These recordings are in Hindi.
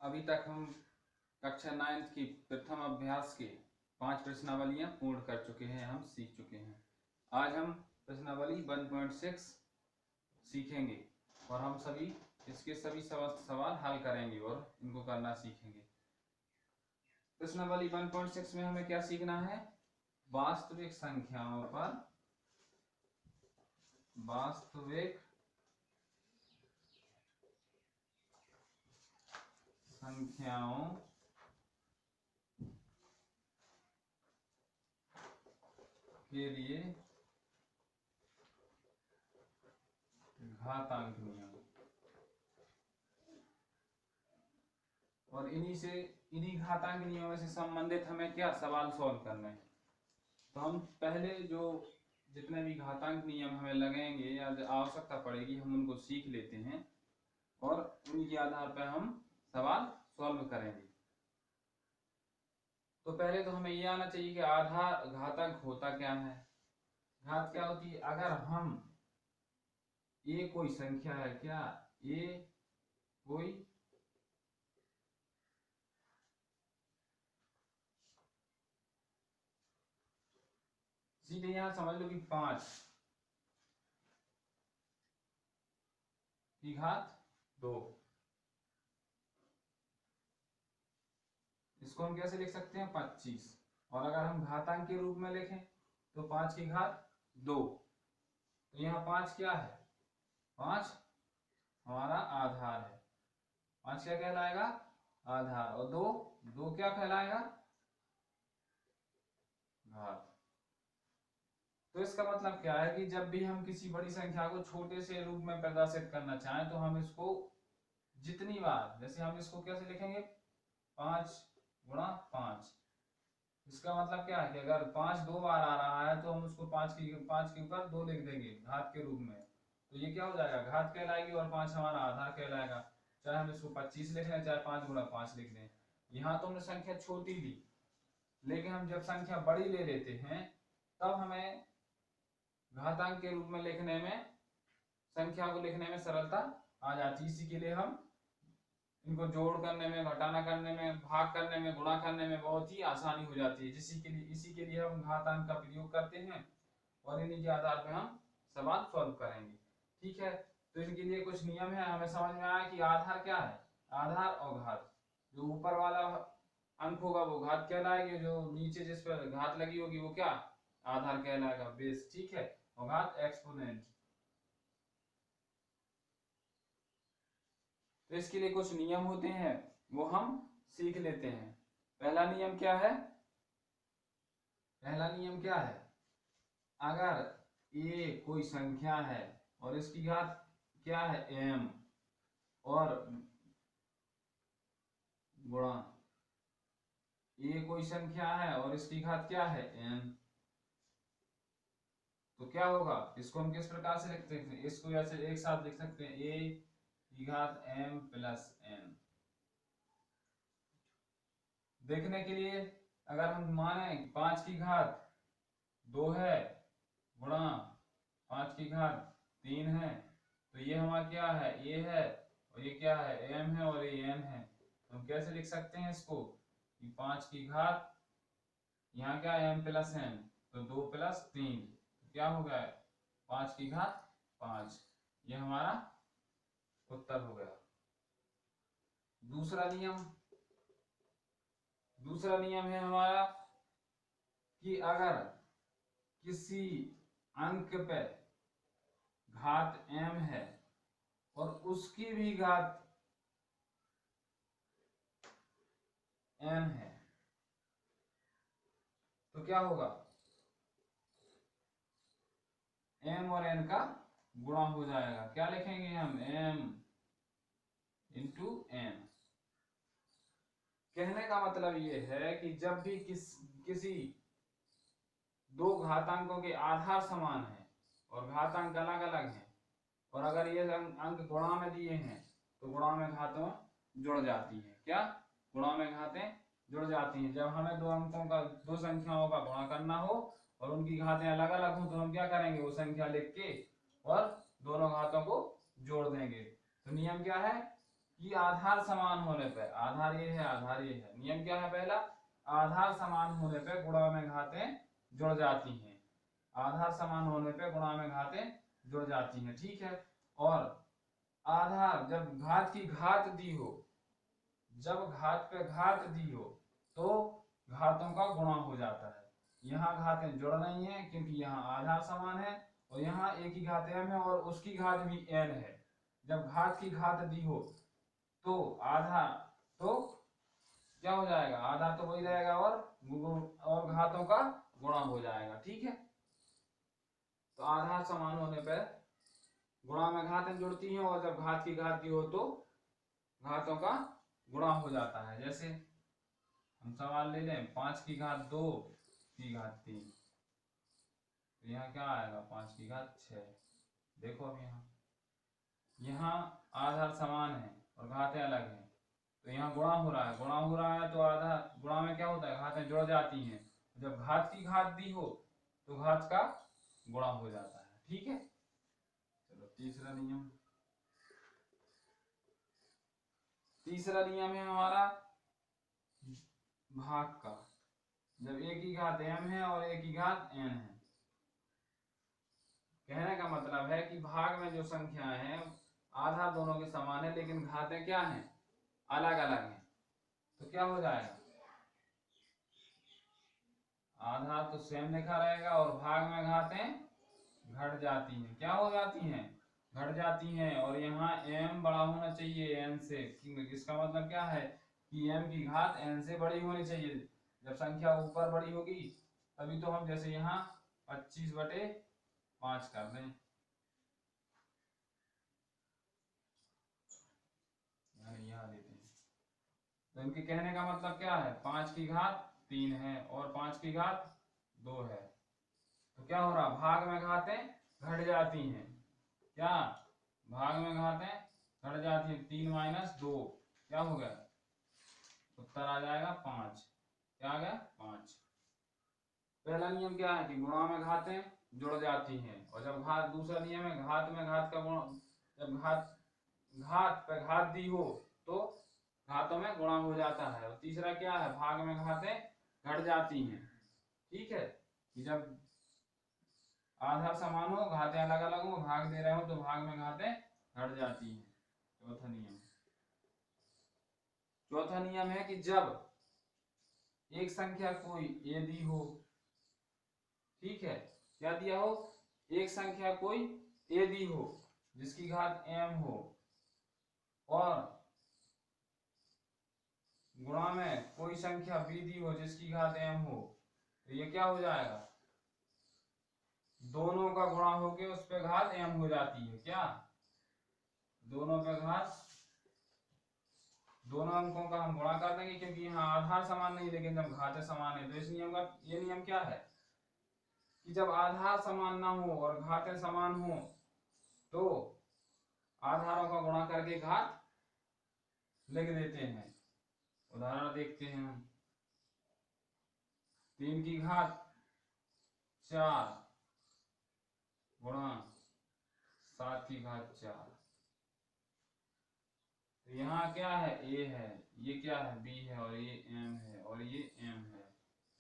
अभी तक हम कक्षा 9th की प्रथम अभ्यास के 5 प्रश्नावलियां पूर्ण कर चुके हैं, हम सीख चुके हैं। आज हम प्रश्नावली 1.6 सीखेंगे और हम सभी इसके सभी सवाल हल करेंगे और इनको करना सीखेंगे। प्रश्नावली 1.6 में हमें क्या सीखना है? वास्तविक संख्याओं पर वास्तविक संख्याओं के लिए घातांक नियम, और इन्हीं घातांक नियमों से संबंधित हमें क्या सवाल सॉल्व करने हैं। तो हम पहले जो जितने भी घातांक नियम हमें लगेंगे या आवश्यकता पड़ेगी हम उनको सीख लेते हैं और उनके आधार पर हम सवाल सॉल्व करेंगे। तो पहले तो हमें ये आना चाहिए कि आधार घातांक होता क्या है। घात क्या होती है? अगर हम ये कोई संख्या है, क्या ये कोई सीधे यहां समझ लो कि 5 की घात 2, इसको हम कैसे लिख सकते हैं? 25। और अगर हम घातांक के रूप में लिखें तो 5 की घात 2। तो यहाँ 5 क्या है? 5 हमारा आधार है। 5 क्या कहलाएगा? आधार। और 2 क्या कहलाएगा? घात। तो इसका मतलब क्या है कि जब भी हम किसी बड़ी संख्या को छोटे से रूप में प्रदर्शित करना चाहें तो हम इसको जितनी बार, जैसे हम इसको कैसे लिखेंगे? 5 गुणा 5। इसका मतलब क्या है कि अगर 5 2 बार आ रहा है तो हम उसको 5 के ऊपर 2 लिख देंगे घात के रूप में। तो ये क्या हो जाएगा? घात कहलाएगी और 5 हमारा आधार कहलाएगा। चाहे हम इसको 25 लिख लें, चाहे 5 गुणा 5 लिख दें। यहाँ तो हमने संख्या छोटी ली, लेकिन हम जब संख्या बड़ी ले लेते हैं तब हमें घातांक के रूप में लिखने में, संख्या को लिखने में सरलता आ जाती है। इसी के लिए हम इनको जोड़ करने में, घटाना करने में, भाग करने में, गुणा करने में बहुत ही आसानी हो जाती है। इसी के लिए हम घातांक का प्रयोग करते हैं और इन्हीं के आधार पर हम सवाल सॉल्व करेंगे। ठीक है, तो इनके लिए कुछ नियम है। हमें समझ में आया कि आधार क्या है? आधार और घात। जो ऊपर वाला अंक होगा वो घात कहलाएगी, जो नीचे जिस पर घात लगी होगी वो क्या? आधार कहलाएगा, बेस। ठीक है, और घात एक्सपोनेंट। तो इसके लिए कुछ नियम होते हैं, वो हम सीख लेते हैं। पहला नियम क्या है? पहला नियम क्या है? अगर ये कोई संख्या है और इसकी घात क्या है? m, और गुणा ये कोई संख्या है और इसकी घात क्या है? n, तो क्या होगा? इसको हम किस प्रकार से लिख सकते हैं? इसको ऐसे एक साथ लिख सकते हैं, a की घात m प्लस n। देखने के लिए अगर हम माने 5 की घात 2 है गुणा 5 की घात 3 है, तो ये हमारा क्या है? ये है, और ये क्या है? m है, और ये n है। तो हम कैसे लिख सकते हैं इसको कि 5 की घात, यहाँ क्या है? m प्लस n, तो 2 प्लस 3, तो क्या हो गया? 5 की घात 5। ये हमारा उत्तर हो गया। दूसरा नियम है हमारा कि अगर किसी अंक पे घात m है और उसकी भी घात n है, तो क्या होगा? m और n का गुणा हो जाएगा। क्या लिखेंगे हम? m into n। कहने का मतलब ये है कि जब भी किसी दो घातांकों के आधार समान है और घातांक अलग अलग हैं, और अगर ये अंक गुणा में दिए हैं तो गुणा में घातें जुड़ जाती हैं। क्या? गुणा में घातें जुड़ जाती हैं। जब हमें दो संख्याओं का गुणा करना हो और उनकी घातें अलग अलग हो तो हम क्या करेंगे? वो संख्या लिख के और दोनों घातों को जोड़ देंगे। तो नियम क्या है? कि आधार समान होने पे, आधार ये है आधार ये है, नियम क्या है पहला, आधार समान होने पे गुणा में घातें जुड़ जाती हैं, आधार समान होने पे गुणा में घातें जुड़ जाती हैं, ठीक है। और आधार जब घात की घात दी हो, जब घात पे घात दी हो तो घातों का गुणा हो जाता है। यहाँ घातें जुड़ रही हैं क्योंकि यहाँ आधार समान है और यहाँ एक ही घात m है और उसकी घात भी n है। जब घात की घात दी हो तो आधा, तो क्या हो जाएगा, आधा तो वही रहेगा और घातों का गुणा हो जाएगा, ठीक है। तो आधार समान होने पर गुणा में घातें जुड़ती हैं और जब घात की घात दी हो तो घातों का गुणा हो जाता है। जैसे हम सवाल ले लें 5 की घात 2 की घात 3, तो यहाँ क्या आएगा 5 की घात 6। देखो अब यहाँ आधार समान है और घातें अलग हैं, तो यहाँ गुणा हो रहा है, गुणा हो रहा है तो आधा गुणा में क्या होता है, घातें जुड़ जाती हैं। जब घात की घात दी हो तो घात का गुणा हो जाता है, ठीक है। चलो तीसरा नियम, तीसरा नियम है हमारा भाग का। जब एक ही घात m है और एक ही घात n है, कहने का मतलब है कि भाग में जो संख्याएं हैं आधार दोनों के समान है लेकिन घातें क्या हैं, अलग अलग हैं, तो क्या हो जाएगा, आधार तो सेम लिखा रहेगा और भाग में घातें घट जाती हैं, क्या हो जाती हैं, घट जाती हैं। और यहाँ m बड़ा होना चाहिए n से, इसका मतलब क्या है कि m की घात n से बड़ी होनी चाहिए। जब संख्या ऊपर बड़ी होगी तभी तो हम जैसे यहाँ 25/5 कर दें, यहाँ देते हैं, तो इनके कहने का मतलब क्या है, 5 की घात 3 है और 5 की घात 2 है, तो क्या हो रहा, भाग में घातें घट जाती हैं, क्या भाग में घातें घट जाती हैं, 3 - 2 क्या हो गया, उत्तर आ जाएगा 5, क्या आ गया 5। पहला नियम क्या है कि गुणा में घातें जुड़ जाती हैं और जब घात, दूसरा नियम है घात में घात का गुणा, जब घात पे घात दी हो तो घातों में गुणा हो जाता है। और तीसरा क्या है, भाग में घातें घट जाती हैं, ठीक है, कि जब आधार समान हो घातें अलग अलग हो, भाग दे रहे हो तो भाग में घातें घट जाती हैं। चौथा नियम, चौथा नियम है कि जब एक संख्या कोई ए दी हो, ठीक है, क्या दिया हो, एक संख्या कोई ए दी हो जिसकी घात m हो और गुणा में कोई संख्या b दी हो जिसकी घात m हो, तो ये क्या हो जाएगा, दोनों का गुणा होके उस पे घात m हो जाती है, क्या दोनों पे घात, दोनों अंकों का हम गुणा कर देंगे क्योंकि यहाँ आधार समान नहीं लेकिन जब घातें समान है तो इस नियम का, ये नियम क्या है कि जब आधार समान ना हो और घातें समान हो तो आधारों का गुणा करके घात लिख देते हैं। उदाहरण देखते हैं हम, 3 की घात 4 गुणा 7 की घात 4, तो यहाँ क्या है a है, ये क्या है b है और ये m है और ये m है,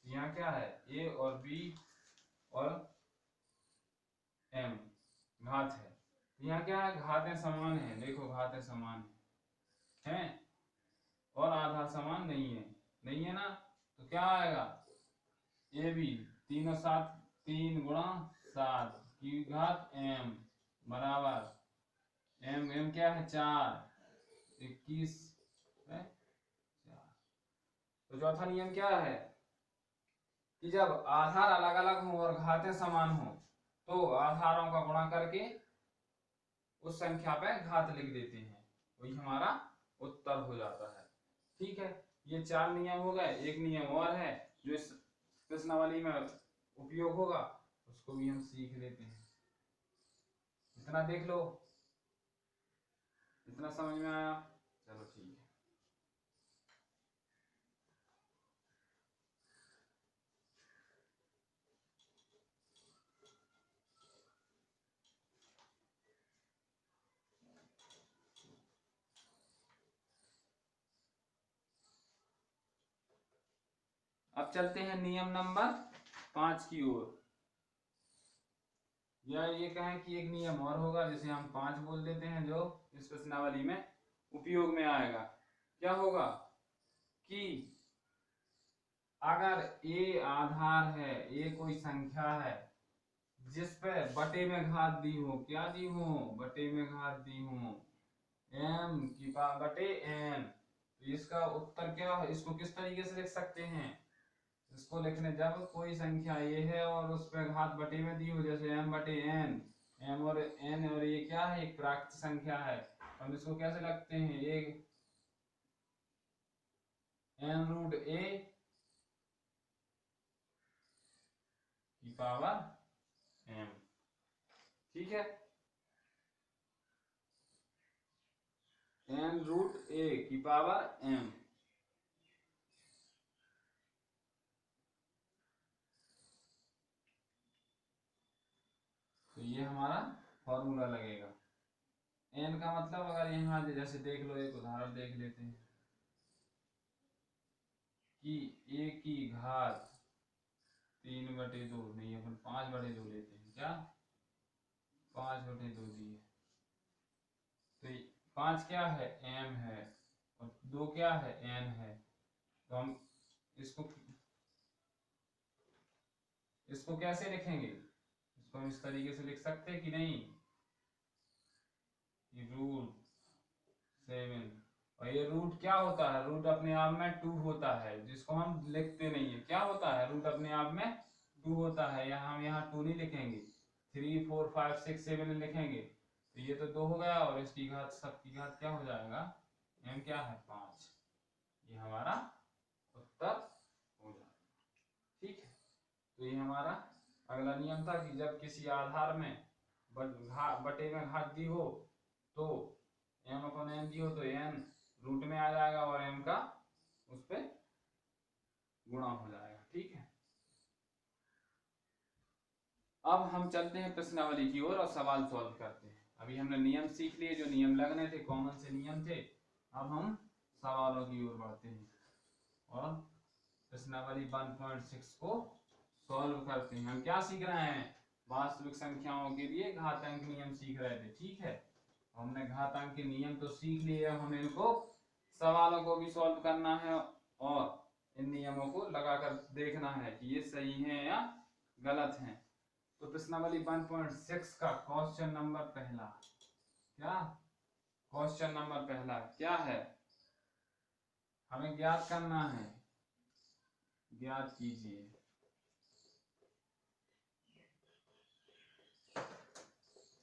तो यहाँ क्या है a और b और m घात है, तो यहाँ क्या है घातें समान है, देखो घातें समान है और आधार समान नहीं है, नहीं है ना, तो क्या आएगा ए बी 3 और 7, 3 गुणा 7 की घात m बराबर m क्या है 4, 21 है 4। तो चौथा नियम क्या है कि जब आधार अलग अलग हो और घातें समान हो तो आधारों का गुणा करके उस संख्या पे घात लिख देते हैं, वही हमारा उत्तर हो जाता है, ठीक है। ये 4 नियम हो गए, एक नियम और है जो इस प्रश्नावली में उपयोग होगा, उसको भी हम सीख लेते हैं। इतना देख लो, इतना समझ में आया, चलो ठीक है। अब चलते हैं नियम नंबर 5 की ओर, या ये कहें कि एक नियम और होगा जिसे हम 5 बोल देते हैं, जो इस प्रश्नावली में उपयोग में आएगा। क्या होगा कि अगर a आधार है, a कोई संख्या है जिस पे बटे में घात दी हो, क्या दी हो, बटे में घात दी हो, m की पावर बटे n, तो इसका उत्तर क्या है, इसको किस तरीके से लिख सकते हैं, इसको लिखने जब कोई संख्या ये है और उस पर घात बटे में दी हो, जैसे m बटे n, m और n, और ये क्या है, एक प्राकृत संख्या है, हम इसको कैसे लिखते हैं, एक n रूट a की पावर m, ठीक है, n रूट a की पावर m। तो ये हमारा फॉर्मूला लगेगा। n का मतलब, अगर यहाँ जैसे देख लो, एक उदाहरण देख लेते हैं कि a की घात 3/2, नहीं अपन 5/2 लेते हैं, क्या 5/2 दी है, तो 5 क्या है, m है, और 2 क्या है, n है, तो हम इसको कैसे लिखेंगे, इसको हम इस तरीके से लिख सकते हैं कि नहीं, रूट 7, और ये रूट क्या होता है, रूट अपने आप में 2 होता है, जिसको हम लिखते नहीं है, क्या होता है, रूट अपने आप में 2 होता है, या हम यहाँ 2 नहीं लिखेंगे, 3 4 5 6 7 लिखेंगे, तो ये तो 2 हो गया, और इसकी घात, सबकी घात क्या हो जाएगा, m क्या है 5, ये हमारा उत्तर हो जाएगा, ठीक है। तो ये हमारा अगला नियम था कि जब किसी आधार में बटे में घात दी हो तो m/n दी हो तो n रूट में आ जाएगा और m का उस पे गुणा हो जाएगा, ठीक है। अब हम चलते हैं प्रश्नावली की ओर और सवाल सॉल्व करते हैं। अभी हमने नियम सीख लिए, जो नियम लगने थे, कॉमन से नियम थे। अब हम सवालों की ओर बढ़ते हैं और प्रश्नावली 1.6 को सॉल्व करते हैं। हम क्या सीख रहे हैं, वास्तविक संख्याओं के लिए घातांक नियम सीख रहे थे, ठीक है। हमने घातांक के नियम तो सीख लिए, अब हमें इनको सवालों को भी सॉल्व करना है और इन नियमों को लगाकर देखना है कि ये सही है या गलत है। तो प्रश्नावली 1.6 का क्वेश्चन नंबर पहला, क्या क्वेश्चन नंबर पहला क्या है, हमें ज्ञात करना है, ज्ञात कीजिए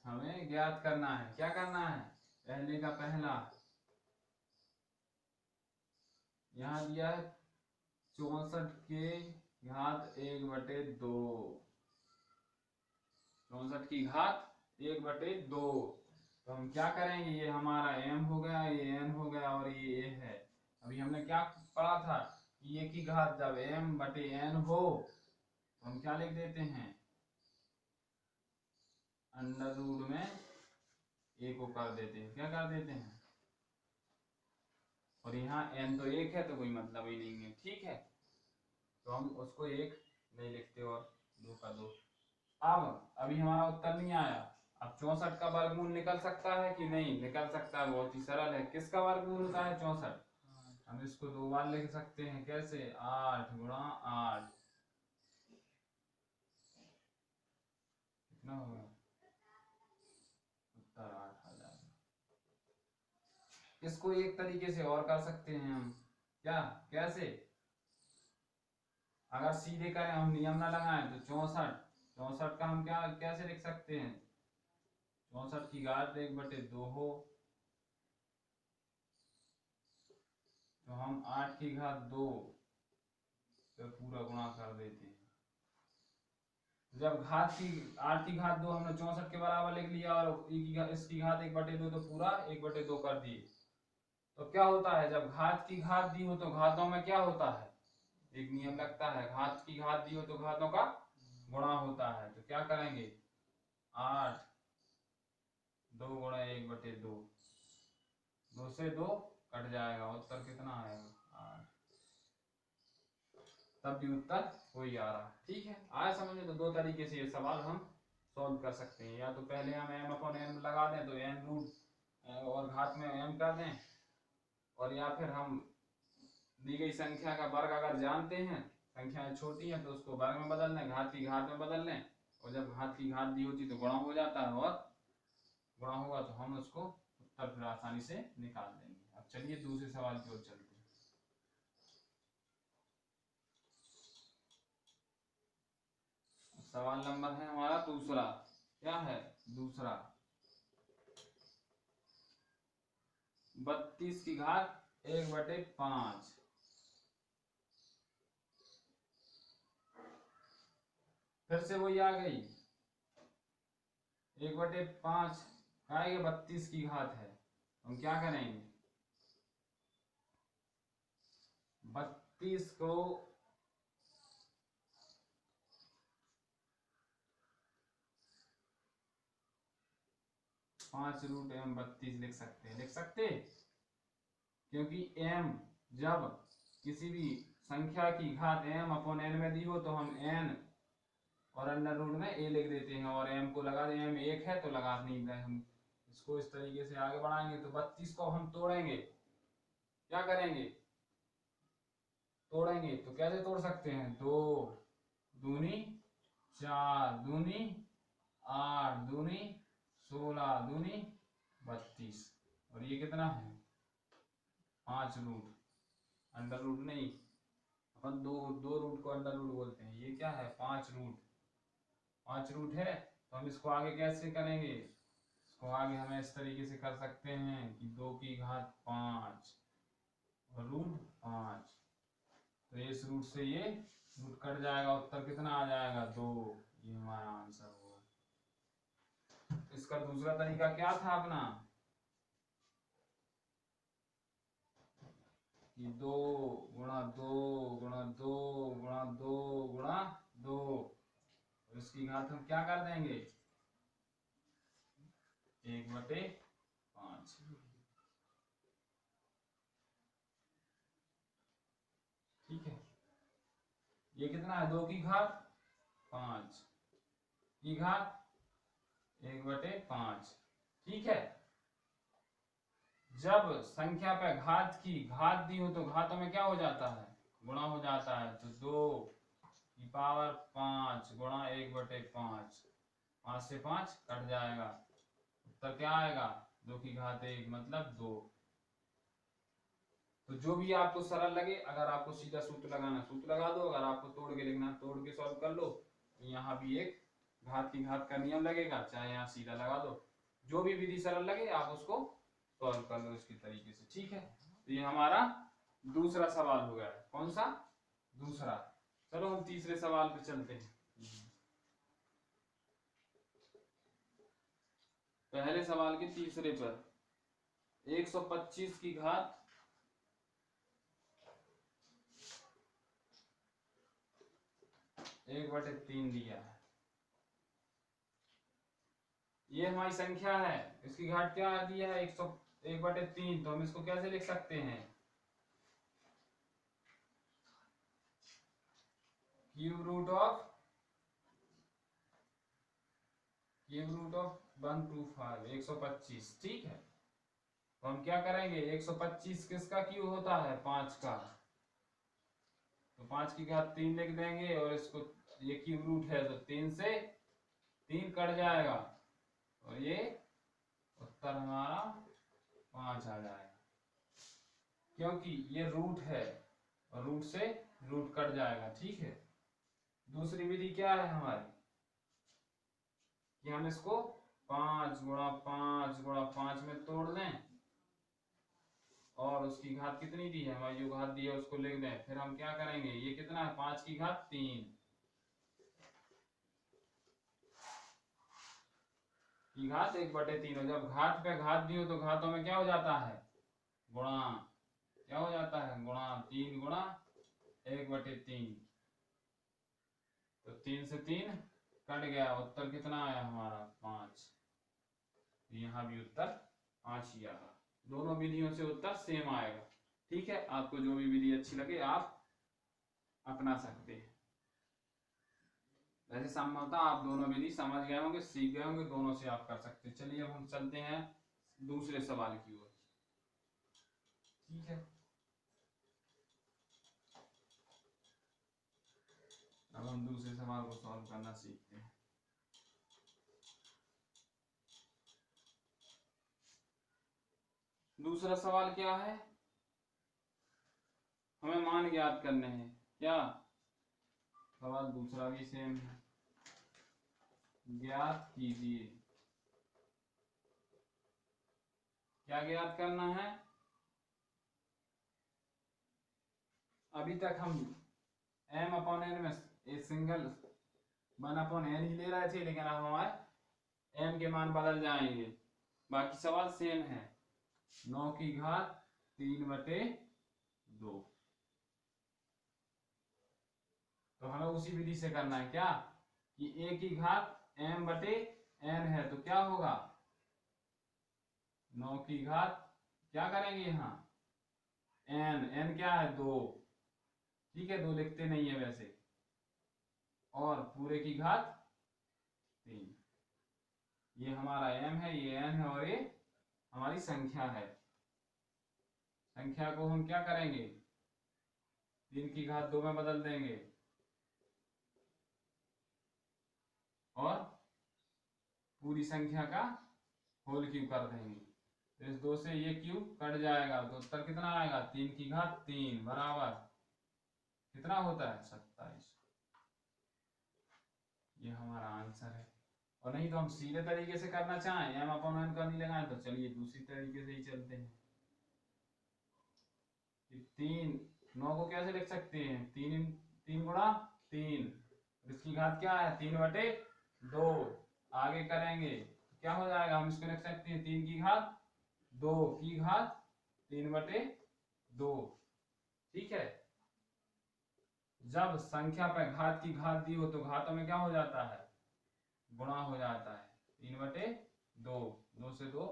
हमें ज्ञात करना है, क्या करना है, पहले का पहला, यहां दिया है 64 के घात 1/2, 64 की घात 1/2, तो हम क्या करेंगे, ये हमारा m हो गया, ये n हो गया और ये a है। अभी हमने क्या पढ़ा था कि a की घात जब m/n हो तो हम क्या लिख देते हैं, अंडर रूट में a को कर देते हैं, क्या कर देते हैं, और यहाँ n तो 1 है तो कोई मतलब ही नहीं है, ठीक है, तो हम उसको 1 नहीं लिखते और 2 का 2। अब अभी हमारा उत्तर नहीं आया, अब 64 का वर्गमूल निकल सकता है कि नहीं निकल सकता है, बहुत ही सरल है, किसका वर्गमूल होता है 64, हम इसको 2 बार लिख सकते हैं, कैसे 8 गुणा 8, कितना होगा, उत्तर 8 आ जाएगा। इसको एक तरीके से और कर सकते हैं हम, क्या कैसे, अगर सीधे करें, हम नियम ना लगाएं, तो 64 का हम क्या कैसे लिख सकते हैं, 64 की घात 1/2 हो, तो हम 8 की घात 2 पे पूरा गुणा कर देते हैं। जब घात की 8 की घात 2 हमने 64 के बराबर लिख लिया और इसकी घात 1/2, तो पूरा 1/2 कर दिए, तो क्या होता है, जब घात की घात दी हो तो घातों में क्या होता है, एक नियम लगता है, घात की घात दी हो तो घातों का गुणा होता है, तो क्या करेंगे, 8 2 गुणा 1/2, 2 से 2 कट जाएगा, उत्तर कितना आएगा 8। तब भी उत्तर वही आ रहा। ठीक है, आया समझ में? तो दो तरीके से ये सवाल हम सॉल्व कर सकते हैं। या तो पहले हम m अपॉन n लगा दें तो n रूट और घात में m कर दें, और या फिर हम दी गई संख्या का वर्ग अगर जानते हैं, संख्याएं छोटी हैं तो उसको वर्ग में बदल लें, घात की घात में बदल लें, और जब घात की घात दी होती तो गुणा हो जाता है, और गुणा होगा तो हम उसको उत्तर फिर आसानी से निकाल देंगे। अब चलिए दूसरे सवाल की ओर चलते हैं। सवाल नंबर है हमारा दूसरा। क्या है दूसरा? 32 की घात 1/5। फिर से वही आ गई 1/5 का 32 की घात है। हम क्या करेंगे? 32 को 5√m32 लिख सकते हैं। लिख सकते, क्योंकि m जब किसी भी संख्या की घात m अपॉन n में दी हो तो हम n और अंडर रूट में a लिख देते हैं, और m को लगा दें, m 1 है तो लगा नहीं रहे हम इसको। इस तरीके से आगे बढ़ाएंगे तो 32 को हम तोड़ेंगे। क्या करेंगे? तोड़ेंगे तो कैसे तोड़ सकते हैं? 2 दूनी 4 दूनी 8 दूनी 16 दूनी 32, और ये कितना है? 5 रूट। अंडर रूट नहीं, अपन दो रूट को अंडर रूट बोलते हैं। ये क्या है? 5 रूट। 5 रूट है तो हम इसको आगे कैसे करेंगे? इसको आगे हमें इस तरीके से कर सकते हैं कि 2 की घात 5 और रूट 5। तो इस रूट से ये रूट कट जाएगा, उत्तर कितना आ जाएगा? 2। ये हमारा आंसर होगा। इसका दूसरा तरीका क्या था अपना? कि 2 गुणा 2 गुणा 2 गुणा 2 गुणा 2, और इसकी घात हम क्या कर देंगे? 1/5। ठीक है, ये कितना है? 2 की घात 5 की घात 1/5। ठीक है, जब संख्या पे घात की घात दी हो तो घातों में क्या हो जाता है? गुणा हो जाता है। तो 2 की पावर 5 गुणा 1/5, 5 से 5 कट जाएगा, उत्तर क्या आएगा? 2 की घात 1 मतलब 2। तो जो भी आपको सरल लगे, अगर आपको सीधा सूत्र लगाना सूत्र लगा दो, अगर आपको तोड़ के लिखना तोड़ के सॉल्व कर लो। यहाँ भी एक घात की घात का नियम लगेगा, चाहे यहाँ सीधा लगा दो। जो भी विधि सरल लगे आप उसको सॉल्व कर लो इसकी तरीके से। ठीक है, तो ये हमारा दूसरा सवाल हो गया। कौन सा? दूसरा। चलो हम तीसरे सवाल पे चलते हैं। पहले सवाल के तीसरे पर 125 की घात 1/3 दिया है। ये हमारी संख्या है, इसकी घात क्या दी है? 1/3। तो हम इसको कैसे लिख सकते हैं? Cube root of 125, 125। ठीक है, तो हम क्या करेंगे? 125 किसका क्यूब होता है? 5 का। तो 5 की घात 3 लिख देंगे, और इसको ये क्यूब रूट है तो 3 से 3 कट जाएगा, और ये उत्तर हमारा 5 आ जाएगा, क्योंकि ये रूट है और रूट से रूट कट जाएगा। ठीक है, दूसरी विधि क्या है हमारी? कि हम इसको 5 गुणा 5 गुणा 5 में तोड़ लें, और उसकी घात कितनी दी है? हमारी जो घात दी है उसको लिख दें। फिर हम क्या करेंगे? ये कितना है? 5 की घात 3 की घात 1/3। और जब घात पे घात दी हो तो घातों में क्या हो जाता है? गुणा। क्या हो जाता है? गुणा। 3 गुणा 1/3, तो 3 से 3 कट गया, उत्तर कितना आया हमारा? 5। यहाँ भी उत्तर 5 ही आएगा। दोनों विधियों से उत्तर सेम आएगा। ठीक है, आपको जो भी विधि अच्छी लगे आप अपना सकते हैं। वैसे संभवतः आप दोनों विधि समझ गए होंगे, सीख गए होंगे, दोनों से आप कर सकते हैं। चलिए अब हम चलते हैं दूसरे सवाल की ओर। ठीक है, अब हम दूसरे सवाल को सॉल्व करना सीखते हैं। दूसरा सवाल क्या है, हमें मान ज्ञात करने हैं। क्या सवाल दूसरा भी सेम है, ज्ञात कीजिए। क्या ज्ञात करना है, अभी तक हम m अपॉन n में एक सिंगल 1/n ही ले रहे थे, लेकिन अब हमारे m के मान बदल जाएंगे। बाकी सवाल सेम है, 9 की घात 3/2। तो हमें उसी विधि से करना है। क्या कि a की घात m/n है, तो क्या होगा 9 की घात, क्या करेंगे यहाँ n क्या है 2, ठीक है 2 लिखते नहीं है वैसे, और पूरे की घात 3। ये हमारा m है, ये n है, और ये हमारी संख्या है। संख्या को हम क्या करेंगे 3 की घात 2 में बदल देंगे और पूरी संख्या का होल क्यूब कर देंगे। तो इस 2 से ये क्यूब कट जाएगा, तो उत्तर कितना आएगा 3 की घात 3 बराबर कितना होता है 27। ये हमारा आंसर है। और नहीं तो हम सीधे तरीके से करना चाहें, m अपॉन n का नहीं लगाएं, तो चलिए दूसरी तरीके से ही चलते हैं। 3 9 को कैसे लिख सकते हैं 3 गुणा 3, इसकी घात क्या है 3/2। आगे करेंगे तो क्या हो जाएगा, हम इसको लिख सकते हैं 3 की घात 2 की घात 3/2। ठीक है, जब संख्या पर घात की घात दी हो तो घातों में क्या हो जाता है गुणा हो जाता है। 3/2, 2 से 2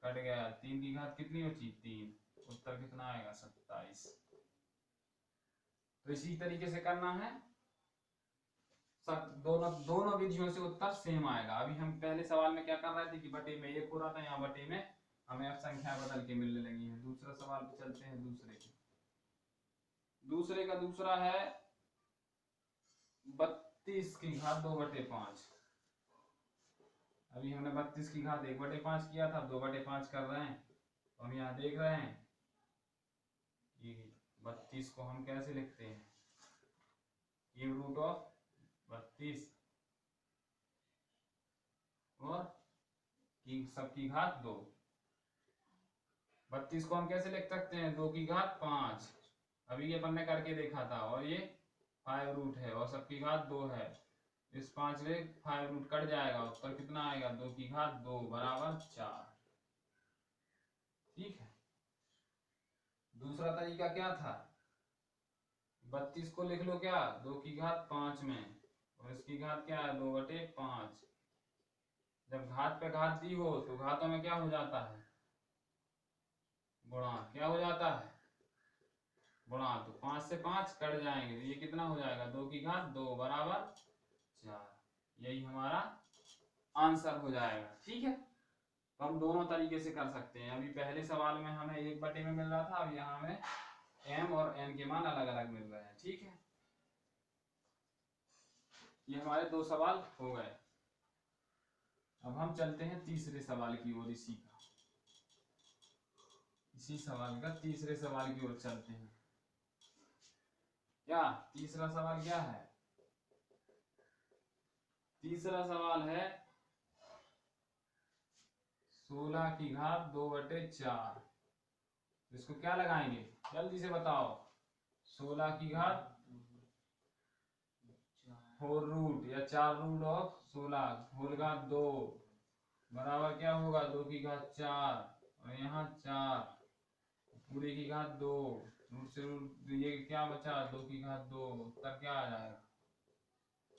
कट गया, 3 की घात कितनी बची 3, उत्तर कितना आएगा 27। तो इसी तरीके से करना है, दोनों विधियों से उत्तर सेम आएगा। अभी हम पहले सवाल में क्या कर रहे थे कि बटे में 1 हो रहा था, यहाँ बटे में हमें अब संख्या बदल के मिलने लगी है। दूसरा सवाल पे चलते हैं। दूसरे का दूसरा है 32 की घात 2/5। अभी हमने 32 की घात 1/5 किया था, 2/5 कर रहे हैं। तो हम यहाँ देख रहे हैं कि 32 को हम कैसे लिखते हैं, क्यूब रूट ऑफ 32 और की सबकी घात 2। 32 को हम कैसे लिख सकते हैं 2 की घात 5, अभी ये अपन ने करके देखा था, और ये 5 रूट है और सबकी घात 2 है। इस 5 में 5 रूट कट जाएगा, उत्तर कितना आएगा 2 की घात 2 बराबर 4। ठीक है, दूसरा तरीका क्या था 32 को लिख लो क्या 2 की घात 5 में, और इसकी घात क्या है 2/5। जब घात पे घात दी हो तो घातों में क्या हो जाता है गुणा, क्या हो जाता है गुणा, तो 5 से 5 कट जाएंगे, तो ये कितना हो जाएगा 2 की घात 2 बराबर 4। यही हमारा आंसर हो जाएगा। ठीक है, तो हम दोनों तरीके से कर सकते हैं। अभी पहले सवाल में हमें 1/में मिल रहा था, अब यहाँ हमें m और n के मान अलग अलग मिल रहे हैं। ठीक है, ये हमारे 2 सवाल हो गए। अब हम चलते हैं तीसरे सवाल की ओर। इसी सवाल का तीसरे सवाल की ओर चलते हैं। क्या तीसरा सवाल क्या है, तीसरा सवाल है 16 की घात 2/4। इसको क्या लगाएंगे जल्दी से बताओ, 16 की घात 4 रूट या 4 रूट ऑफ 16 होल घात 2 बराबर क्या होगा 2 की घात 4, और यहाँ 4 पूरे की घात 2, रूट से रूट ये क्या बचा 2 की घात 2, उत्तर क्या आ जाएगा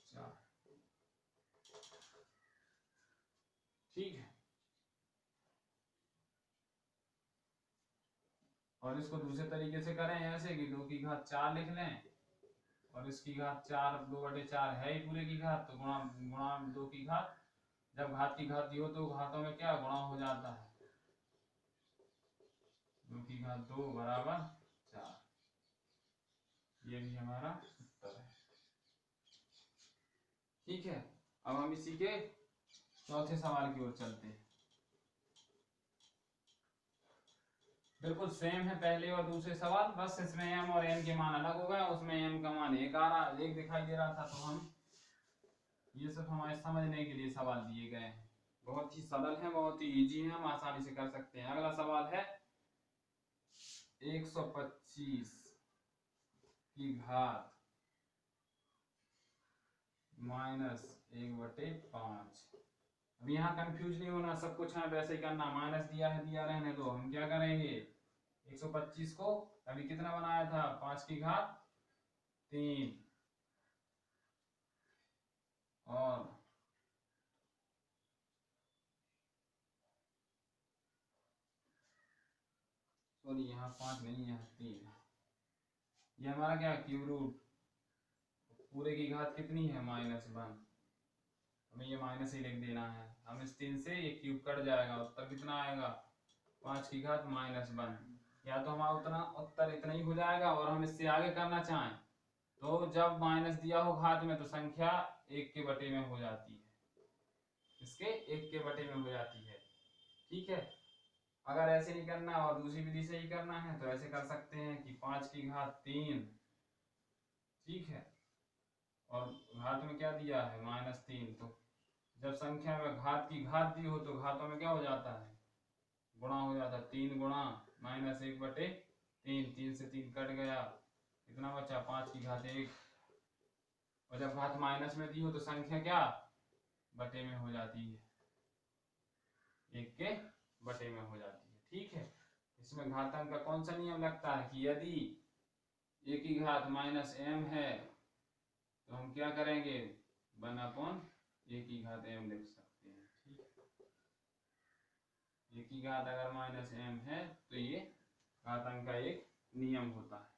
4। ठीक है, और इसको दूसरे तरीके से करें ऐसे कि 2 की घात 4 लिख लें और इसकी घात 4, 2/4 है ही पूरे की घात, तो गुणा गुणा 2 की घात। जब घात की घात दी हो तो घातों में क्या गुणा हो जाता है, 2 की घात 2 बराबर 4। ये भी हमारा उत्तर है। ठीक है, अब हम इसी के चौथे सवाल की ओर चलते हैं। बिल्कुल सेम है पहले और दूसरे सवाल, बस इसमें m और n के मान अलग हो गए, उसमें m का मान एक आ रहा, एक दिखाई दे रहा था, तो हम ये सब हमारे समझने के लिए सवाल दिए गए हैं। बहुत ही सरल है, बहुत ही इजी है, हम आसानी से कर सकते हैं। अगला सवाल है 125 की घात -1/5। अब यहाँ कंफ्यूज नहीं होना, सब कुछ है वैसे ही करना। माइनस दिया है, दिया रहने दो। हम क्या करेंगे, 125 को अभी कितना बनाया था, 5 की घात 3 और सॉरी यहाँ 5 नहीं है 3। ये हमारा क्या क्यूब रूट, पूरे की घात कितनी है -1, हमें ये माइनस ही लिख देना है। हम इस 3 से ये क्यूब कट जाएगा, उत्तर कितना आएगा 5 की घात -1। या तो हमारा उतना उत्तर इतना ही हो जाएगा, और हम इससे आगे करना चाहें तो जब माइनस दिया हो घात में तो संख्या 1 के बटे में हो जाती है, इसके 1 के बटे में हो जाती है। ठीक है, अगर ऐसे नहीं करना और दूसरी विधि से ही करना है तो ऐसे कर सकते हैं कि 5 की घात 3, ठीक है, और घात में क्या दिया है -3, तो जब संख्या में घात की घात दी हो तो घातों में क्या हो जाता है, गुणा हो जाता है। 3 गुणा -1/3, 3 से 3 कट गया, कितना बचा 5 की घात 1। और जब घात माइनस में दी हो तो संख्या क्या बटे में हो जाती है, 1 के बटे में हो जाती है। ठीक है, इसमें घातांक का कौन सा नियम लगता है कि यदि a की घात -m है तो हम क्या करेंगे 1/a की घात m लिख सकते हैं। ठीक है, a की घात अगर -m है तो ये घातांक का एक नियम होता है,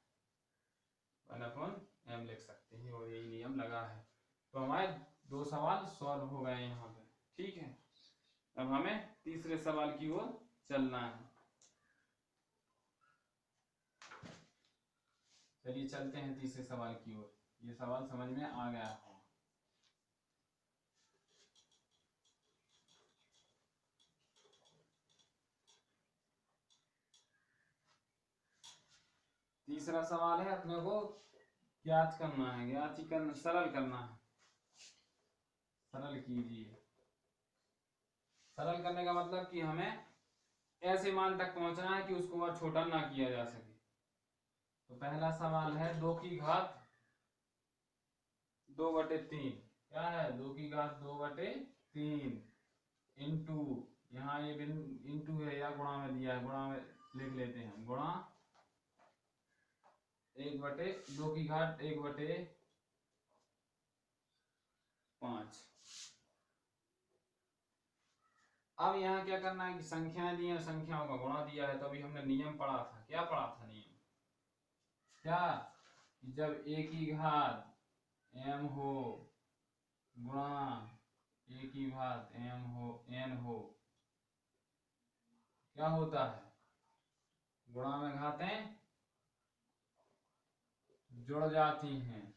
1/m लिख सकते हैं, और यही नियम लगा है। तो हमारे 2 सवाल सॉल्व हो गए यहाँ पे। ठीक है, अब हमें तीसरे सवाल की ओर चलना है। चलिए चलते हैं तीसरे सवाल की ओर। ये सवाल समझ में आ गया है। तीसरा सवाल है अपने को ज्ञात करना है, ज्ञात ही करना, सरल करना है। सरल कीजिए। सरल करने का मतलब कि हमें ऐसे मान तक पहुंचना है कि उसको और छोटा ना किया जा सके। तो पहला सवाल है 2 की घात 2/3। क्या है 2 की घात 2/3 इंटू, यहाँ ये इंटू है या गुणा में दिया है, गुणा में लिख लेते हैं, गुणा 2 की घात 1/5। अब यहाँ क्या करना है कि संख्याएं दी हैं, संख्याओं का गुणा दिया है। तो अभी हमने नियम पढ़ा था, क्या पढ़ा था नियम, क्या कि जब a की घात m हो गुणा a की घात m हो n हो, क्या होता है, गुणा में घातें जुड़ जाती हैं।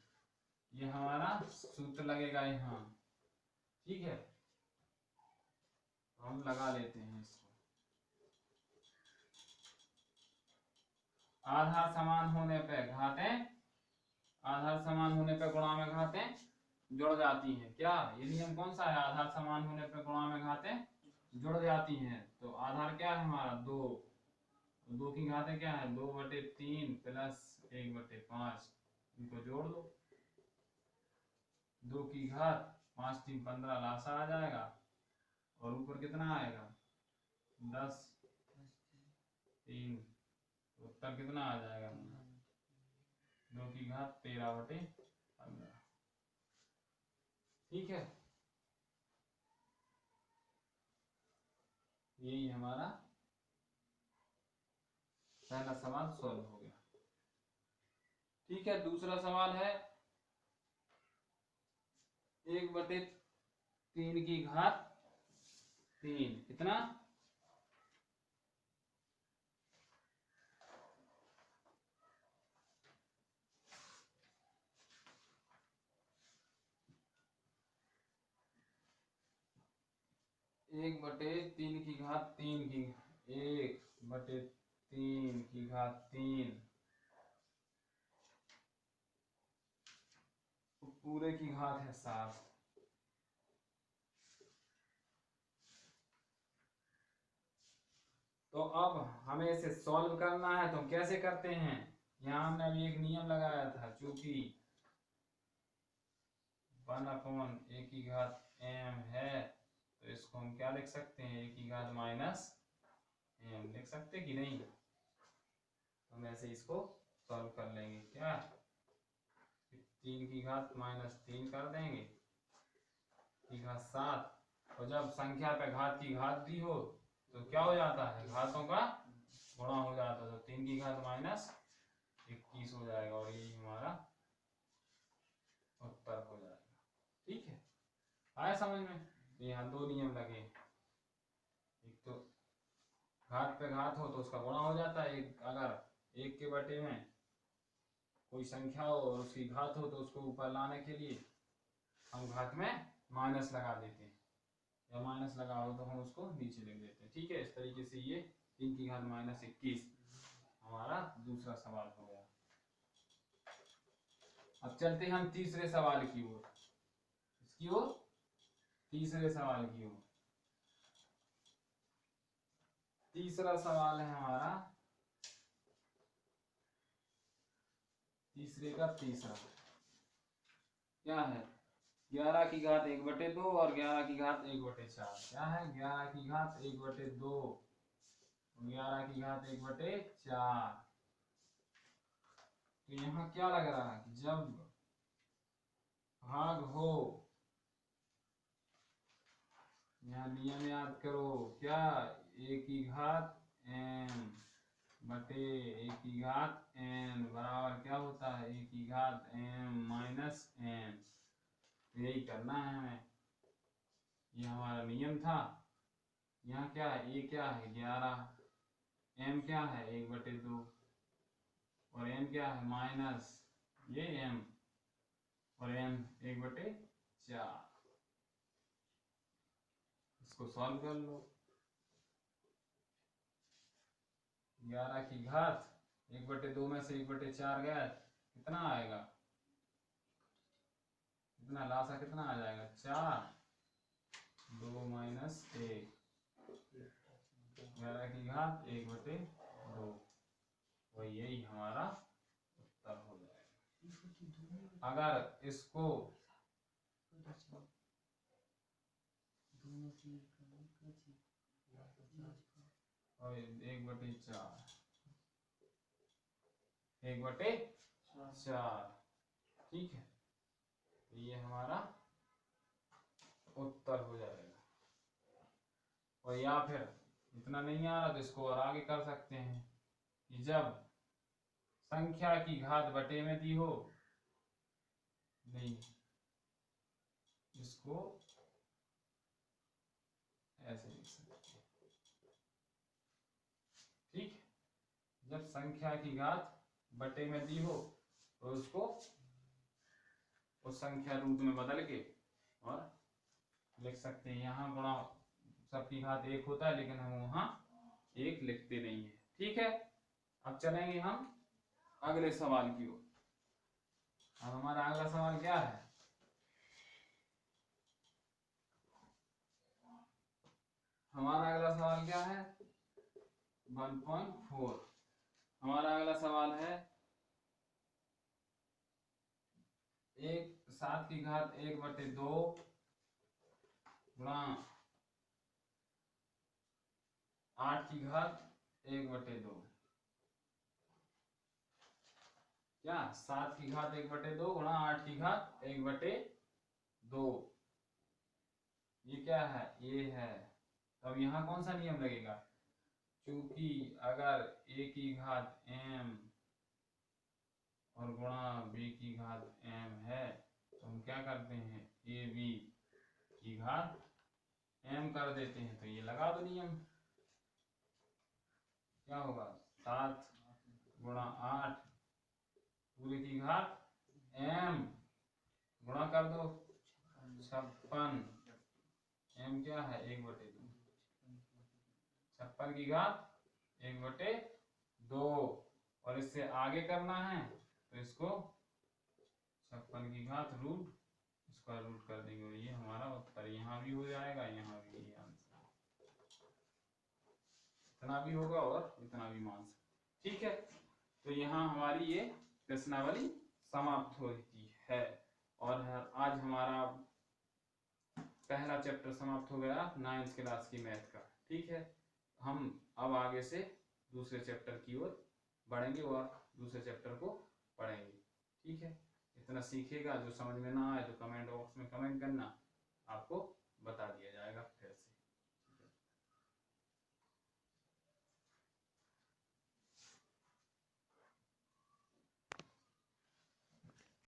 ये हमारा सूत्र लगेगा यहाँ। ठीक है, हम लगा लेते हैं इसको। आधार समान होने पे घातें, आधार समान होने पे गुणा में घातें जुड़ जाती हैं। क्या ये नियम कौन सा है, आधार समान होने पे गुणा में घातें जुड़ जाती हैं। तो आधार क्या है हमारा 2, 2 की घातें क्या है 2/3 प्लस 1/5, इनको जोड़ दो। 2 की घात 5 3 15 लासा आ जाएगा, और ऊपर कितना आएगा 10 3, उत्तर कितना आ जाएगा 2 की घात 13/15। ठीक है, यही हमारा पहला सवाल सॉल्व हो गया। ठीक है, दूसरा सवाल है 1/3 की घात 3 कितना 1/3 की घात 3 की 1/3 की घात 3 पूरे की घात है 7। तो अब हमें इसे सॉल्व करना है तो हम कैसे करते हैं। यहाँ हमने अभी एक नियम लगाया था, चूंकि 1/a की घात m है तो इसको हम क्या लिख सकते हैं, a की घात माइनस m लिख सकते कि नहीं। तो हम ऐसे इसको सॉल्व कर लेंगे। क्या 3 की घात -3 कर देंगे की घात 7। और जब संख्या पे घात की घात दी हो तो क्या हो जाता है, घातों का गुणा हो जाता है। तो 3 की घात -21 हो जाएगा और यही हमारा उत्तर हो जाएगा। ठीक है, आया समझ में। तो यहाँ दो नियम लगे, एक तो घात पे घात हो तो उसका गुणा हो जाता है, एक अगर 1 के बटे में कोई संख्या हो और उसकी घात हो तो उसको ऊपर लाने के लिए हम घात में माइनस लगा देते हैं, या माइनस लगा हो तो हम उसको नीचे लिख देते हैं। ठीक है, इस तरीके से ये 3 की घात -21 हमारा दूसरा सवाल हो गया। अब चलते हैं हम तीसरे सवाल की ओर, इसकी ओर तीसरे सवाल की ओर। तीसरा सवाल है हमारा तीसरे का तीसरा, क्या है 11 की घात 1/2 और 11 की घात 1/4। क्या है 11 की घात 1/2 और 11 की घात 1/4। तो यहाँ क्या लग रहा है कि जब भाग हो, यहाँ नियम याद करो, क्या a की घात m बटे a की घात n बराबर क्या होता है a की घात m माइनस n। यही करना है हमें, ये हमारा नियम था। यहाँ क्या है, a क्या है 11, m क्या है 1/2 और n क्या है माइनस ये m और n 1/4। इसको सॉल्व कर लो। 11 की घात 1/2 में से 1/4 गया, कितना आएगा, कितना लासा कितना आ जाएगा 4, 2 माइनस 1, 11 की घात 1/2 और यही हमारा उत्तर हो जाएगा। अगर इसको और 1/4 ठीक है, तो ये हमारा उत्तर हो जाएगा। और या फिर इतना नहीं आ रहा तो इसको और आगे कर सकते हैं कि जब संख्या की घात बटे में दी हो, नहीं इसको ऐसे लिख सकते हैं। ठीक, जब संख्या की घात बटे में दी हो तो उसको उस संख्या रूप में बदल के और लिख सकते हैं। यहाँ गुणा सबकी घात 1 होता है लेकिन हम वहां 1 लिखते नहीं है। ठीक है, अब चलेंगे हम अगले सवाल की ओर। अब हमारा अगला सवाल क्या है, हमारा अगला सवाल क्या है 1.4। हमारा अगला सवाल है 7 की घात 1/2 गुणा 8 की घात 1/2। क्या 7 की घात 1/2 गुणा 8 की घात 1/2, ये क्या है ये है। तब यहाँ कौन सा नियम लगेगा, क्योंकि अगर a की घात m और गुणा b की घात m है तो हम क्या करते हैं, ए बी की घात m कर देते हैं। तो ये लगा दो नियम, क्या होगा 7 गुणा 8 पूरे की घात m गुणा कर दो 56, m क्या है 1/2, 56 की घात 1/2। और इससे आगे करना है तो इसको 56 की घात रूट स्क्वायर रूट कर देंगे, और ये हमारा उत्तर यहाँ भी हो जाएगा, यहाँ भी ये आंसर, इतना भी होगा और इतना भी मान सकते। ठीक है, तो यहाँ हमारी ये प्रश्नावली समाप्त होती है, और आज हमारा पहला चैप्टर समाप्त हो गया 9th क्लास की मैथ का। ठीक है, हम अब आगे से दूसरे चैप्टर की ओर बढ़ेंगे और दूसरे चैप्टर को पढ़ेंगे। ठीक है, इतना सीखेगा, जो समझ में ना आए तो कमेंट बॉक्स में कमेंट करना, आपको